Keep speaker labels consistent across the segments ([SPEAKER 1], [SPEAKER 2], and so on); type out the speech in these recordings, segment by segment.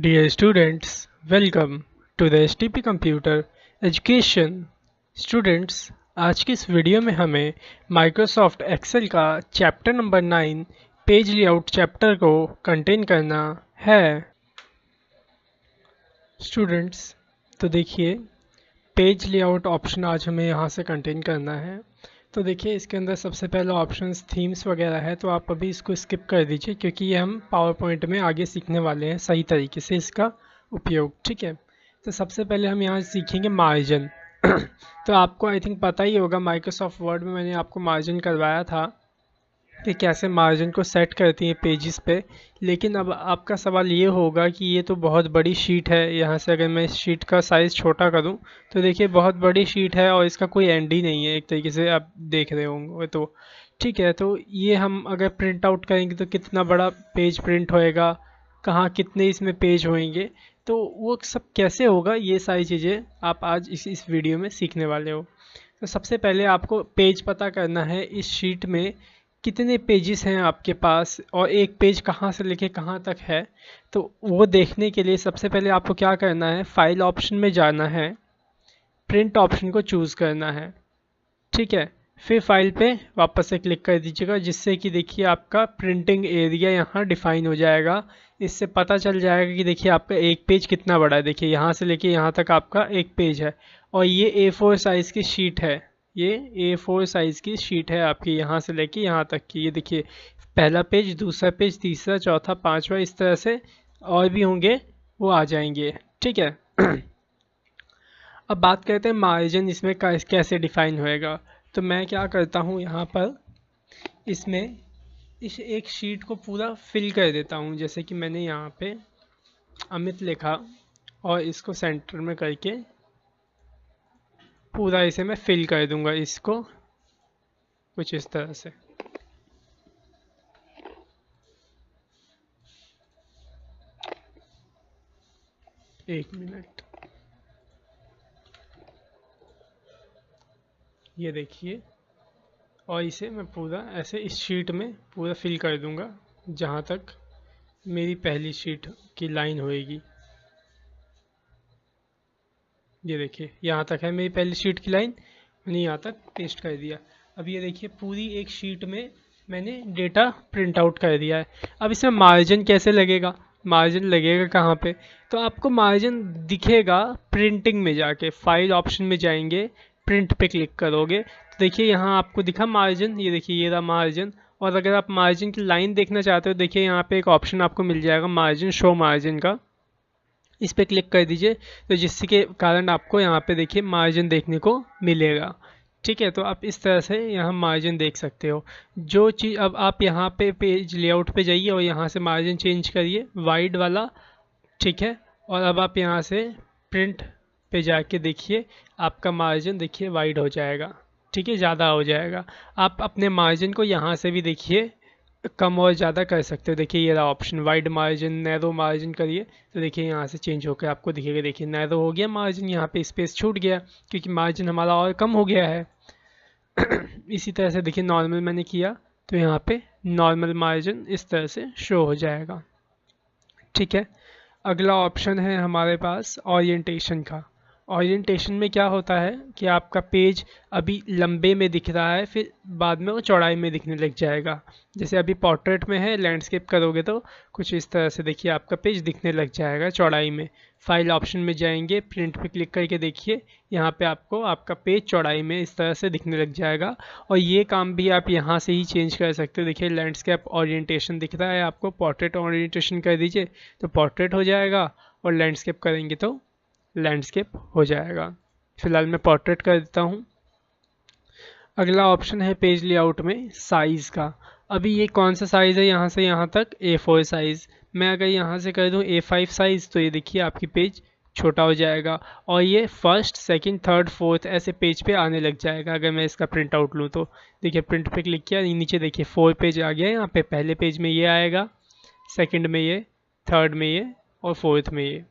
[SPEAKER 1] Dear students, welcome to the STP Computer Education. Students, आज की इस वीडियो में हमें Microsoft Excel का chapter number 9 page layout chapter को कंटेन करना है। स्टूडेंट्स, तो देखिए पेज लेआउट ऑप्शन आज हमें यहाँ से कंटेन करना है। तो देखिए इसके अंदर सबसे पहला ऑप्शन थीम्स वगैरह है, तो आप अभी इसको स्किप कर दीजिए क्योंकि ये हम पावर पॉइंट में आगे सीखने वाले हैं सही तरीके से इसका उपयोग। ठीक है, तो सबसे पहले हम यहाँ सीखेंगे मार्जिन। तो आपको आई थिंक पता ही होगा, माइक्रोसॉफ्ट वर्ड में मैंने आपको मार्जिन करवाया था कि कैसे मार्जिन को सेट करती हैं पेजेस पे। लेकिन अब आपका सवाल ये होगा कि ये तो बहुत बड़ी शीट है, यहाँ से अगर मैं इस शीट का साइज़ छोटा करूँ तो देखिए बहुत बड़ी शीट है और इसका कोई एंड ही नहीं है, एक तरीके से आप देख रहे होंगे। तो ठीक है, तो ये हम अगर प्रिंट आउट करेंगे तो कितना बड़ा पेज प्रिंट होएगा, कहाँ कितने इसमें पेज होंगे, तो वो सब कैसे होगा, ये सारी चीज़ें आप आज इस वीडियो में सीखने वाले हो। तो सबसे पहले आपको पेज पता करना है, इस शीट में कितने पेजेस हैं आपके पास और एक पेज कहाँ से लेके कहाँ तक है। तो वो देखने के लिए सबसे पहले आपको क्या करना है, फाइल ऑप्शन में जाना है, प्रिंट ऑप्शन को चूज़ करना है। ठीक है, फिर फाइल पे वापस से क्लिक कर दीजिएगा, जिससे कि देखिए आपका प्रिंटिंग एरिया यहाँ डिफाइन हो जाएगा। इससे पता चल जाएगा कि देखिए आपका एक पेज कितना बड़ा है। देखिए यहाँ से लेके यहाँ तक आपका एक पेज है और ये A4 साइज़ की शीट है। ये A4 साइज़ की शीट है आपकी, यहाँ से लेके यहाँ तक की। ये देखिए पहला पेज, दूसरा पेज, तीसरा, चौथा, पांचवा, इस तरह से और भी होंगे, वो आ जाएंगे। ठीक है। अब बात करते हैं मार्जिन इसमें कैसे डिफाइन होएगा। तो मैं क्या करता हूँ, यहाँ पर इसमें इस एक शीट को पूरा फिल कर देता हूँ। जैसे कि मैंने यहाँ पे अमित लिखा और इसको सेंटर में करके पूरा इसे मैं फिल कर दूंगा, इसको कुछ इस तरह से। एक मिनट, ये देखिए, और इसे मैं पूरा ऐसे इस शीट में पूरा फिल कर दूंगा जहाँ तक मेरी पहली शीट की लाइन होएगी। ये देखिए यहाँ तक है मेरी पहली शीट की लाइन, मैंने यहाँ तक पेस्ट कर दिया। अब ये देखिए पूरी एक शीट में मैंने डेटा प्रिंट आउट कर दिया है। अब इसमें मार्जिन कैसे लगेगा, मार्जिन लगेगा कहाँ पे, तो आपको मार्जिन दिखेगा प्रिंटिंग में जाके, फाइल ऑप्शन में जाएंगे, प्रिंट पे क्लिक करोगे तो देखिए यहाँ आपको दिखा मार्जिन। ये देखिए ये रहा मार्जिन। और अगर आप मार्जिन की लाइन देखना चाहते हो, देखिए यहाँ पे एक ऑप्शन आपको मिल जाएगा मार्जिन, शो मार्जिन का, इस पर क्लिक कर दीजिए। तो जिसके कारण आपको यहाँ पे देखिए मार्जिन देखने को मिलेगा। ठीक है, तो आप इस तरह से यहाँ मार्जिन देख सकते हो। जो चीज़, अब आप यहाँ पे पेज लेआउट पे जाइए और यहाँ से मार्जिन चेंज करिए वाइड वाला। ठीक है, और अब आप यहाँ से प्रिंट पे जाके देखिए आपका मार्जिन देखिए वाइड हो जाएगा। ठीक है, ज़्यादा हो जाएगा। आप अपने मार्जिन को यहाँ से भी देखिए कम और ज़्यादा कर सकते हो। देखिए ये रहा option, wide margin, narrow margin करिए तो देखिए यहाँ से चेंज होकर आपको दिखेगा। देखिए नैरो हो गया मार्जिन, यहाँ पे स्पेस छूट गया क्योंकि मार्जिन हमारा और कम हो गया है। इसी तरह से देखिए नॉर्मल मैंने किया तो यहाँ पे नॉर्मल मार्जिन इस तरह से शो हो जाएगा। ठीक है, अगला ऑप्शन है हमारे पास ओरिएंटेशन का। ओरिएंटेशन में क्या होता है कि आपका पेज अभी लंबे में दिख रहा है, फिर बाद में वो चौड़ाई में दिखने लग जाएगा। जैसे अभी पोर्ट्रेट में है, लैंडस्केप करोगे तो कुछ इस तरह से देखिए आपका पेज दिखने लग जाएगा चौड़ाई में। फाइल ऑप्शन में जाएंगे, प्रिंट पे क्लिक करके देखिए यहाँ पे आपको आपका पेज चौड़ाई में इस तरह से दिखने लग जाएगा। और ये काम भी आप यहाँ से ही चेंज कर सकते हो। देखिए लैंडस्केप ओरिएंटेशन दिख रहा है आपको, पोर्ट्रेट ओरिएंटेशन कर दीजिए तो पोर्ट्रेट हो जाएगा, और लैंडस्केप करेंगे तो लैंडस्केप हो जाएगा। फिलहाल मैं पोर्ट्रेट कर देता हूँ। अगला ऑप्शन है पेज लेआउट में साइज़ का। अभी ये कौन सा साइज़ है, यहाँ से यहाँ तक A4 साइज़। मैं अगर यहाँ से कर दूँ A5 साइज़ तो ये देखिए आपकी पेज छोटा हो जाएगा और ये फर्स्ट, सेकंड, थर्ड, फोर्थ ऐसे पेज पे आने लग जाएगा। अगर मैं इसका प्रिंट आउट लूँ तो देखिए प्रिंट पे क्लिक किया, नीचे देखिए 4 पेज आ गया। यहाँ पे पहले पेज में ये आएगा, सेकंड में ये, थर्ड में ये और फोर्थ में ये।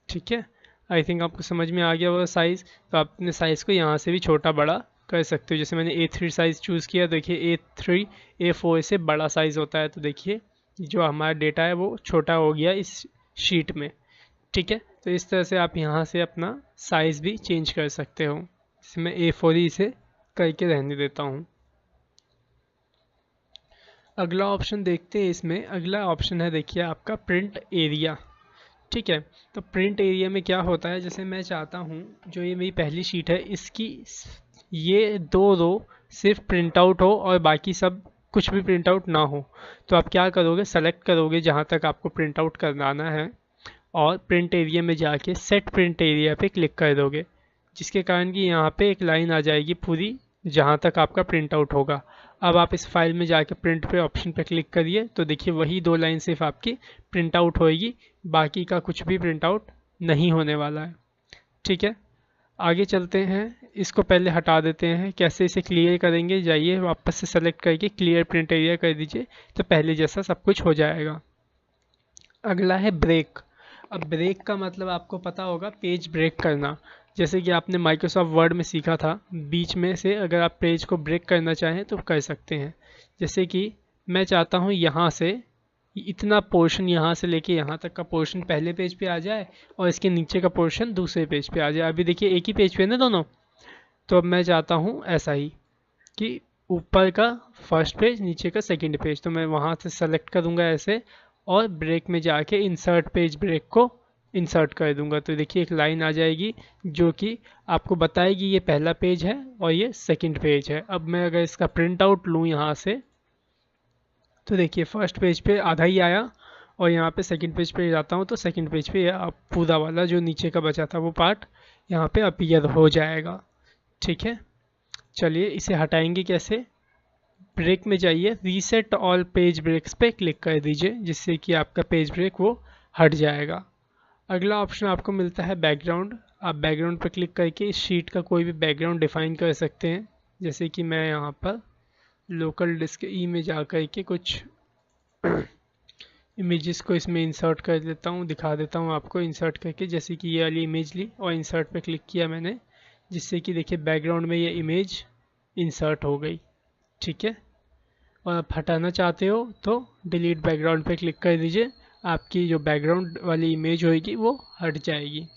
[SPEAKER 1] ठीक है, आई थिंक आपको समझ में आ गया वो साइज़। तो आप अपने साइज़ को यहाँ से भी छोटा बड़ा कर सकते हो। जैसे मैंने A3 साइज़ चूज़ किया, देखिए A3 A4 से बड़ा साइज़ होता है। तो देखिए जो हमारा डेटा है वो छोटा हो गया इस शीट में। ठीक है, तो इस तरह से आप यहाँ से अपना साइज़ भी चेंज कर सकते हो। इसमें A4 ही इसे करके रहने देता हूँ। अगला ऑप्शन देखते हैं। इसमें अगला ऑप्शन है देखिए आपका प्रिंट एरिया। ठीक है, तो प्रिंट एरिया में क्या होता है, जैसे मैं चाहता हूँ जो ये मेरी पहली शीट है इसकी ये 2 रो सिर्फ प्रिंट आउट हो और बाकी सब कुछ भी प्रिंट आउट ना हो, तो आप क्या करोगे, सेलेक्ट करोगे जहाँ तक आपको प्रिंट आउट करवाना है और प्रिंट एरिया में जाके सेट प्रिंट एरिया पे क्लिक कर दोगे, जिसके कारण कि यहाँ पे एक लाइन आ जाएगी पूरी जहाँ तक आपका प्रिंट आउट होगा। अब आप इस फाइल में जाके प्रिंट पे ऑप्शन पे क्लिक करिए तो देखिए वही 2 लाइन सिर्फ आपकी प्रिंट आउट होएगी, बाकी का कुछ भी प्रिंट आउट नहीं होने वाला है। ठीक है, आगे चलते हैं। इसको पहले हटा देते हैं। कैसे इसे क्लियर करेंगे, जाइए वापस से सेलेक्ट करके क्लियर प्रिंट एरिया कर दीजिए, तो पहले जैसा सब कुछ हो जाएगा। अगला है ब्रेक। अब ब्रेक का मतलब आपको पता होगा, पेज ब्रेक करना। जैसे कि आपने माइक्रोसॉफ्ट वर्ड में सीखा था, बीच में से अगर आप पेज को ब्रेक करना चाहें तो कर सकते हैं। जैसे कि मैं चाहता हूँ यहाँ से इतना पोर्शन, यहाँ से लेके यहाँ तक का पोर्शन पहले पेज पे आ जाए और इसके नीचे का पोर्शन दूसरे पेज पे आ जाए। अभी देखिए एक ही पेज पे ना दोनों, तो अब मैं चाहता हूँ ऐसा ही कि ऊपर का फर्स्ट पेज, नीचे का सेकंड पेज, तो मैं वहाँ से सेलेक्ट करूँगा ऐसे और ब्रेक में जाके इंसर्ट पेज ब्रेक को इंसर्ट कर दूंगा। तो देखिए एक लाइन आ जाएगी जो कि आपको बताएगी ये पहला पेज है और ये सेकंड पेज है। अब मैं अगर इसका प्रिंट आउट लूँ यहाँ से, तो देखिए फर्स्ट पेज पे आधा ही आया और यहाँ पे सेकंड पेज पे जाता हूँ तो सेकंड पेज पे पूरा वाला जो नीचे का बचा था वो पार्ट यहाँ पे अपीयर हो जाएगा। ठीक है, चलिए इसे हटाएंगे कैसे। ब्रेक में जाइए, रीसेट ऑल पेज ब्रेक्स पे क्लिक कर दीजिए, जिससे कि आपका पेज ब्रेक वो हट जाएगा। अगला ऑप्शन आपको मिलता है बैकग्राउंड। आप बैकग्राउंड पर क्लिक करके इस शीट का कोई भी बैकग्राउंड डिफाइन कर सकते हैं। जैसे कि मैं यहाँ पर लोकल डिस्क ई में जा कर के कुछ इमेजेस को इसमें इंसर्ट कर देता हूँ, दिखा देता हूँ आपको इंसर्ट करके। जैसे कि ये वाली इमेज ली और इंसर्ट पे क्लिक किया मैंने, जिससे कि देखिए बैकग्राउंड में ये इमेज इंसर्ट हो गई। ठीक है, और आप हटाना चाहते हो तो डिलीट बैकग्राउंड पे क्लिक कर दीजिए, आपकी जो बैकग्राउंड वाली इमेज होगी वो हट जाएगी।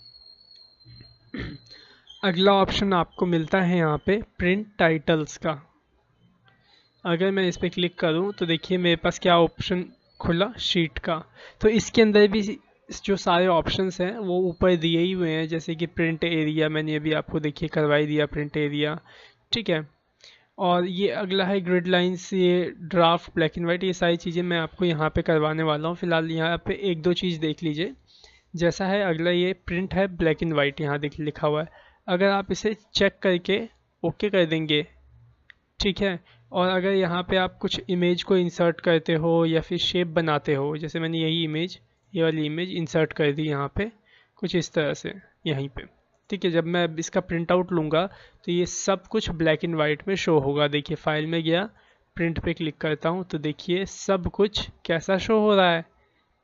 [SPEAKER 1] अगला ऑप्शन आपको मिलता है यहाँ पे प्रिंट टाइटल्स का। अगर मैं इस पर क्लिक करूँ तो देखिए मेरे पास क्या ऑप्शन खुला, शीट का। तो इसके अंदर भी जो सारे ऑप्शंस हैं वो ऊपर दिए ही हुए हैं। जैसे कि प्रिंट एरिया मैंने अभी आपको देखिए करवाई दिया, प्रिंट एरिया। ठीक है, और ये अगला है ग्रिड लाइंस, ये ड्राफ्ट, ब्लैक एंड वाइट, ये सारी चीज़ें मैं आपको यहाँ पे करवाने वाला हूँ। फिलहाल यहाँ पे एक दो चीज़ देख लीजिए। जैसा है अगला ये प्रिंट है ब्लैक एंड वाइट, यहाँ देख लिखा हुआ है। अगर आप इसे चेक करके ओके कर देंगे, ठीक है, और अगर यहाँ पे आप कुछ इमेज को इंसर्ट करते हो या फिर शेप बनाते हो, जैसे मैंने यही इमेज, ये वाली इमेज इंसर्ट कर दी यहाँ पे कुछ इस तरह से यहीं पे। ठीक है, जब मैं इसका प्रिंट आउट लूँगा तो ये सब कुछ ब्लैक एंड वाइट में शो होगा। देखिए फाइल में गया, प्रिंट पे क्लिक करता हूँ तो देखिए सब कुछ कैसा शो हो रहा है,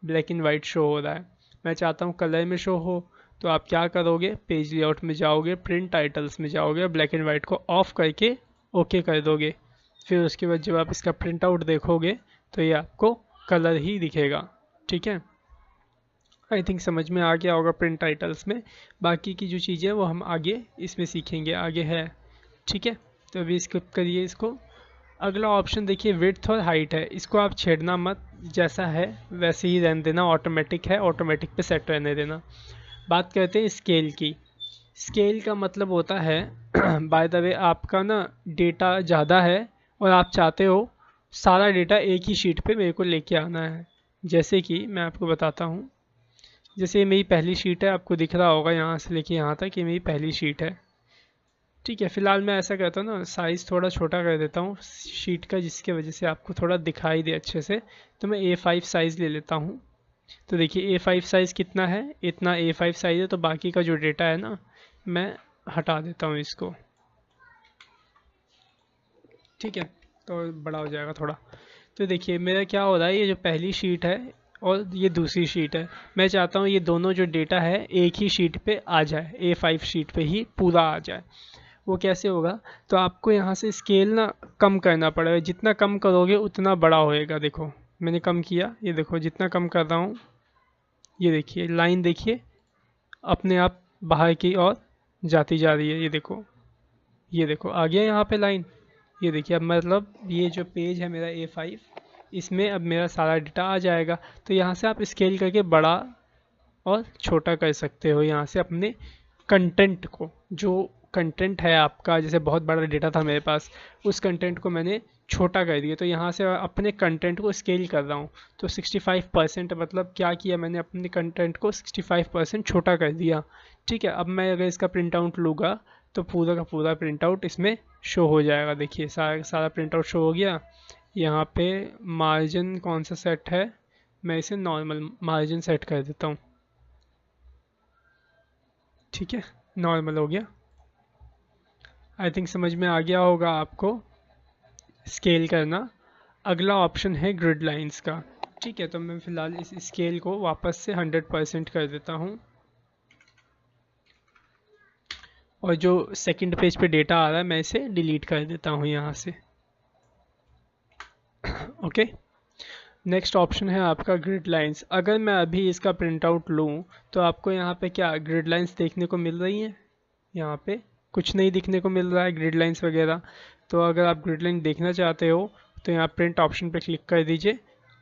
[SPEAKER 1] ब्लैक एंड वाइट शो हो रहा है। मैं चाहता हूँ कलर में शो हो, तो आप क्या करोगे, पेज लेआउट में जाओगे, प्रिंट टाइटल्स में जाओगे, ब्लैक एंड वाइट को ऑफ करके ओके कर दोगे। फिर उसके बाद जब आप इसका प्रिंट आउट देखोगे तो ये आपको कलर ही दिखेगा। ठीक है, आई थिंक समझ में आ गया होगा प्रिंट टाइटल्स में। बाकी की जो चीज़ें वो हम आगे इसमें सीखेंगे, आगे है। ठीक है, तो अभी स्किप करिए इसको। अगला ऑप्शन देखिए विड्थ और हाइट है, इसको आप छेड़ना मत, जैसा है वैसे ही रहने देना, ऑटोमेटिक है, ऑटोमेटिक पे सेट रहने देना। बात करते हैं स्केल की। स्केल का मतलब होता है बाय द वे आपका ना डेटा ज़्यादा है और आप चाहते हो सारा डेटा एक ही शीट पे मेरे को लेके आना है। जैसे कि मैं आपको बताता हूँ, जैसे ये मेरी पहली शीट है, आपको दिख रहा होगा यहाँ से लेके यहाँ तक ये मेरी पहली शीट है। ठीक है, फिलहाल मैं ऐसा करता हूँ ना, साइज़ थोड़ा छोटा कर देता हूँ शीट का, जिसके वजह से आपको थोड़ा दिखाई दे अच्छे से। तो मैं A5 साइज़ ले लेता हूँ। तो देखिए A5 साइज़ कितना है, इतना A5 साइज़ है। तो बाकी का जो डेटा है ना मैं हटा देता हूँ इसको। ठीक है, तो बड़ा हो जाएगा थोड़ा। तो देखिए मेरा क्या हो रहा है, ये जो पहली शीट है और ये दूसरी शीट है, मैं चाहता हूँ ये दोनों जो डेटा है एक ही शीट पे आ जाए, A5 शीट पे ही पूरा आ जाए। वो कैसे होगा, तो आपको यहाँ से स्केल ना कम करना पड़ेगा, जितना कम करोगे उतना बड़ा होएगा। देखो मैंने कम किया, ये देखो जितना कम कर रहा हूँ, ये देखिए लाइन देखिए अपने आप बाहर की ओर जाती जा रही है। ये देखो आ गया यहाँ पे लाइन। ये देखिए अब मतलब ये जो पेज है मेरा A5, इसमें अब मेरा सारा डेटा आ जाएगा। तो यहाँ से आप स्केल करके बड़ा और छोटा कर सकते हो यहाँ से अपने कंटेंट को। जो कंटेंट है आपका, जैसे बहुत बड़ा डेटा था मेरे पास, उस कंटेंट को मैंने छोटा कर दिया। तो यहाँ से अपने कंटेंट को स्केल कर रहा हूँ। तो 65% मतलब क्या किया मैंने, अपने कंटेंट को 65% छोटा कर दिया। ठीक है, अब मैं अगर इसका प्रिंट आउट लूँगा तो पूरा का पूरा प्रिंट आउट इसमें शो हो जाएगा। देखिए सारा सारा प्रिंट आउट शो हो गया। यहाँ पे मार्जिन कौन सा सेट है, मैं इसे नॉर्मल मार्जिन सेट कर देता हूँ। ठीक है, नॉर्मल हो गया। आई थिंक समझ में आ गया होगा आपको स्केल करना। अगला ऑप्शन है ग्रिड लाइंस का। ठीक है, तो मैं फ़िलहाल इस स्केल को वापस से 100% कर देता हूँ। और जो सेकंड पेज पे डेटा आ रहा है मैं इसे डिलीट कर देता हूँ यहाँ से। ओके, नेक्स्ट ऑप्शन है आपका ग्रिड लाइंस। अगर मैं अभी इसका प्रिंट आउट लूँ तो आपको यहाँ पे क्या ग्रिड लाइंस देखने को मिल रही हैं? यहाँ पे कुछ नहीं दिखने को मिल रहा है ग्रिड लाइंस वगैरह। तो अगर आप ग्रिड लाइन देखना चाहते हो तो यहाँ प्रिंट ऑप्शन पे क्लिक कर दीजिए,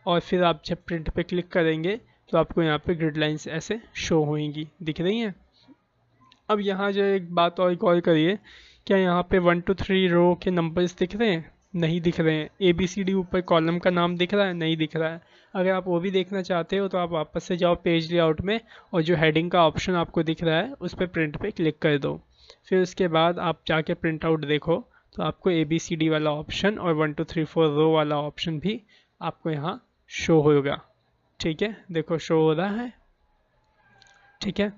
[SPEAKER 1] और फिर आप जब प्रिंट पे क्लिक करेंगे तो आपको यहाँ पे ग्रिड लाइंस ऐसे शो होंगी, दिख रही हैं। अब यहाँ जो एक बात और गौर करिए, क्या यहाँ पे 1 to 3 रो के नंबर्स दिख रहे हैं? नहीं दिख रहे हैं। ABCD ऊपर कॉलम का नाम दिख रहा है? नहीं दिख रहा है। अगर आप वो भी देखना चाहते हो तो आप वापस से जाओ पेज लेआउट में, और जो हेडिंग का ऑप्शन आपको दिख रहा है उस पर प्रिंट पे क्लिक कर दो। फिर उसके बाद आप जाके प्रिंट आउट देखो तो आपको ABCD वाला ऑप्शन और 1 2 3 4 रो वाला ऑप्शन भी आपको यहाँ शो होगा। ठीक है, देखो शो हो रहा है। ठीक है,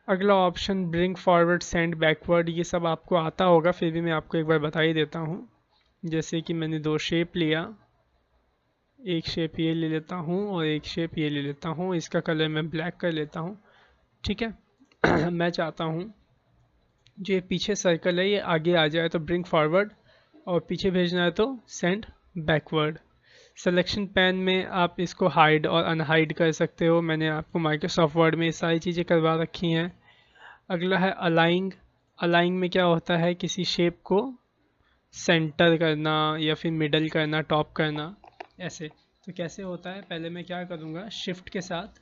[SPEAKER 1] अगला option bring forward send backward, ये सब आपको आता होगा, फिर भी मैं आपको एक बार बता ही देता हूँ। जैसे कि मैंने 2 शेप लिया, एक शेप ये ले लेता हूँ और एक शेप ये ले लेता हूँ। इसका कलर मैं ब्लैक कर लेता हूँ। ठीक है मैं चाहता हूँ जो ये पीछे सर्कल है ये आगे आ जाए, तो ब्रिंग फॉरवर्ड, और पीछे भेजना है तो सेंड बैकवर्ड। सिलेक्शन पैन में आप इसको हाइड और अनहाइड कर सकते हो। मैंने आपको माइक्रोसॉफ्ट वर्ड में ये सारी चीज़ें करवा रखी हैं। अगला है अलाइंग। अलाइंग में क्या होता है, किसी शेप को सेंटर करना या फिर मिडल करना, टॉप करना, ऐसे। तो कैसे होता है, पहले मैं क्या करूँगा, शिफ्ट के साथ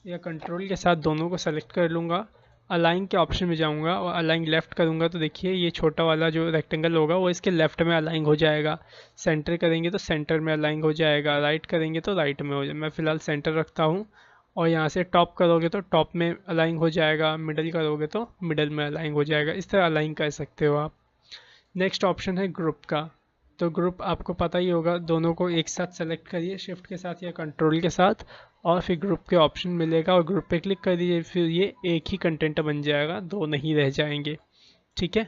[SPEAKER 1] या कंट्रोल के साथ दोनों को सेलेक्ट कर लूँगा, अलाइन के ऑप्शन में जाऊंगा और अलाइन लेफ़्ट करूंगा तो देखिए ये छोटा वाला जो रेक्टेंगल होगा वो इसके लेफ़्ट में अलाइन हो जाएगा। सेंटर करेंगे तो सेंटर में अलाइन हो जाएगा, राइट करेंगे तो राइट में हो जाएगा। मैं फ़िलहाल सेंटर रखता हूँ। और यहाँ से टॉप करोगे तो टॉप में अलाइन हो जाएगा, मिडल करोगे तो मिडल में अलाइन हो जाएगा। इस तरह अलाइन कर सकते हो आप। नेक्स्ट ऑप्शन है ग्रुप का। तो ग्रुप आपको पता ही होगा, दोनों को एक साथ सेलेक्ट करिए शिफ्ट के साथ या कंट्रोल के साथ, और फिर ग्रुप के ऑप्शन मिलेगा और ग्रुप पे क्लिक कर दीजिए। फिर ये एक ही कंटेंट बन जाएगा, दो नहीं रह जाएंगे। ठीक है,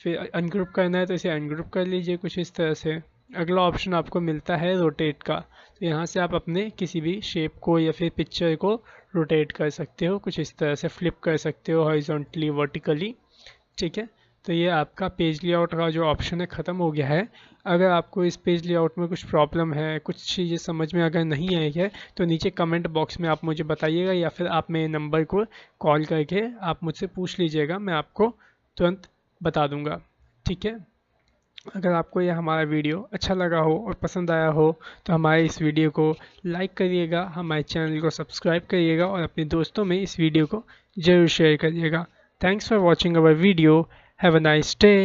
[SPEAKER 1] फिर अनग्रुप करना है तो इसे अनग्रुप कर लीजिए कुछ इस तरह से। अगला ऑप्शन आपको मिलता है रोटेट का। तो यहाँ से आप अपने किसी भी शेप को या फिर पिक्चर को रोटेट कर सकते हो, कुछ इस तरह से फ्लिप कर सकते हो हॉरिजॉन्टली, वर्टिकली। ठीक है, तो ये आपका पेज लेआउट का जो ऑप्शन है ख़त्म हो गया है। अगर आपको इस पेज लेआउट में कुछ प्रॉब्लम है, कुछ चीज़ें समझ में अगर नहीं आई है तो नीचे कमेंट बॉक्स में आप मुझे बताइएगा, या फिर आप मेरे नंबर को कॉल करके आप मुझसे पूछ लीजिएगा, मैं आपको तुरंत बता दूंगा। ठीक है, अगर आपको यह हमारा वीडियो अच्छा लगा हो और पसंद आया हो तो हमारे इस वीडियो को लाइक करिएगा, हमारे चैनल को सब्सक्राइब करिएगा और अपने दोस्तों में इस वीडियो को ज़रूर शेयर करिएगा। Thanks for watching our video. Have a nice day.